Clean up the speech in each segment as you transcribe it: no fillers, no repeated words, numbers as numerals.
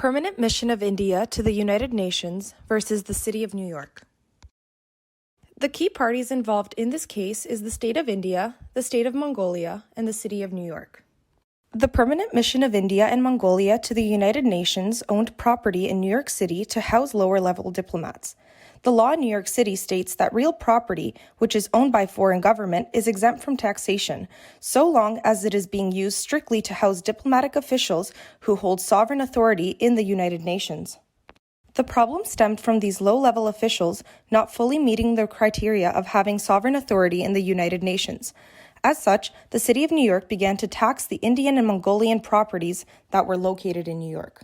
Permanent Mission of India to the United Nations versus the City of New York. The key parties involved in this case is the State of India, the State of Mongolia, and the City of New York. The Permanent Mission of India and Mongolia to the United Nations owned property in New York City to house lower-level diplomats. The law in New York City states that real property, which is owned by foreign government, is exempt from taxation, so long as it is being used strictly to house diplomatic officials who hold sovereign authority in the United Nations. The problem stemmed from these low-level officials not fully meeting the criteria of having sovereign authority in the United Nations. As such, the City of New York began to tax the Indian and Mongolian properties that were located in New York.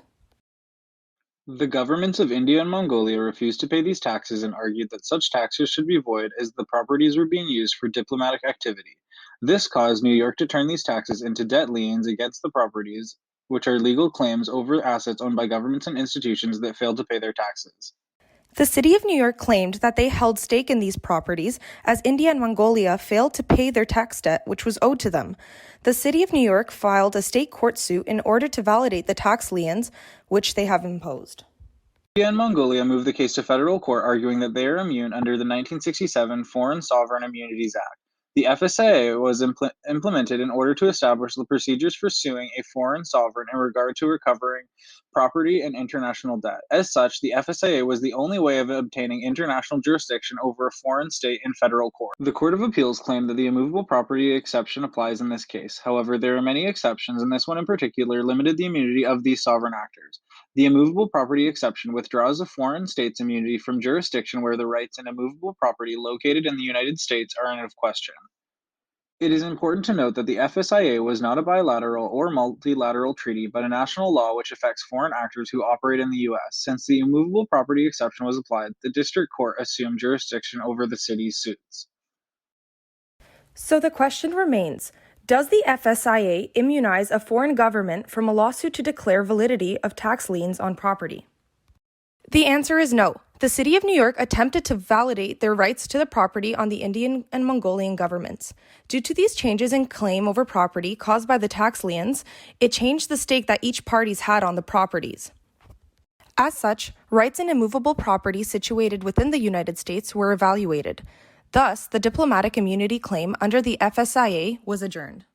The governments of India and Mongolia refused to pay these taxes and argued that such taxes should be void as the properties were being used for diplomatic activity. This caused New York to turn these taxes into debt liens against the properties, which are legal claims over assets owned by governments and institutions that failed to pay their taxes. The City of New York claimed that they held stake in these properties as India and Mongolia failed to pay their tax debt which was owed to them. The City of New York filed a state court suit in order to validate the tax liens which they have imposed. India and Mongolia moved the case to federal court, arguing that they are immune under the 1967 Foreign Sovereign Immunities Act. The FSIA was implemented in order to establish the procedures for suing a foreign sovereign in regard to recovering property and international debt. As such, the FSIA was the only way of obtaining international jurisdiction over a foreign state in federal court. The Court of Appeals claimed that the immovable property exception applies in this case. However, there are many exceptions, and this one in particular limited the immunity of these sovereign actors. The immovable property exception withdraws a foreign state's immunity from jurisdiction where the rights in immovable property located in the United States are out of question. It is important to note that the FSIA was not a bilateral or multilateral treaty, but a national law which affects foreign actors who operate in the U.S. Since the immovable property exception was applied, the district court assumed jurisdiction over the city's suits. So the question remains, does the FSIA immunize a foreign government from a lawsuit to declare validity of tax liens on property? The answer is no. The City of New York attempted to validate their rights to the property on the Indian and Mongolian governments. Due to these changes in claim over property caused by the tax liens, it changed the stake that each parties had on the properties. As such, rights in immovable property situated within the United States were evaluated. Thus, the diplomatic immunity claim under the FSIA was adjourned.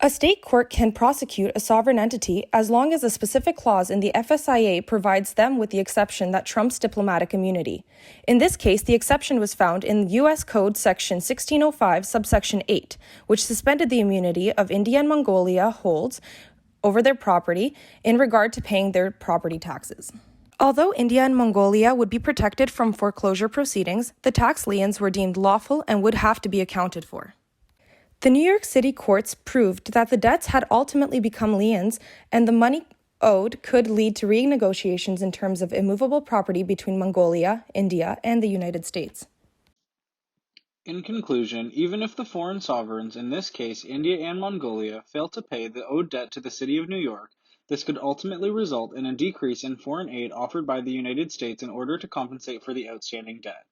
A state court can prosecute a sovereign entity as long as a specific clause in the FSIA provides them with the exception that trumps diplomatic immunity. In this case, the exception was found in U.S. Code Section 1605, subsection 8, which suspended the immunity of India and Mongolia holds over their property in regard to paying their property taxes. Although India and Mongolia would be protected from foreclosure proceedings, the tax liens were deemed lawful and would have to be accounted for. The New York City courts proved that the debts had ultimately become liens, and the money owed could lead to renegotiations in terms of immovable property between Mongolia, India, and the United States. In conclusion, even if the foreign sovereigns, in this case India and Mongolia, fail to pay the owed debt to the City of New York, this could ultimately result in a decrease in foreign aid offered by the United States in order to compensate for the outstanding debt.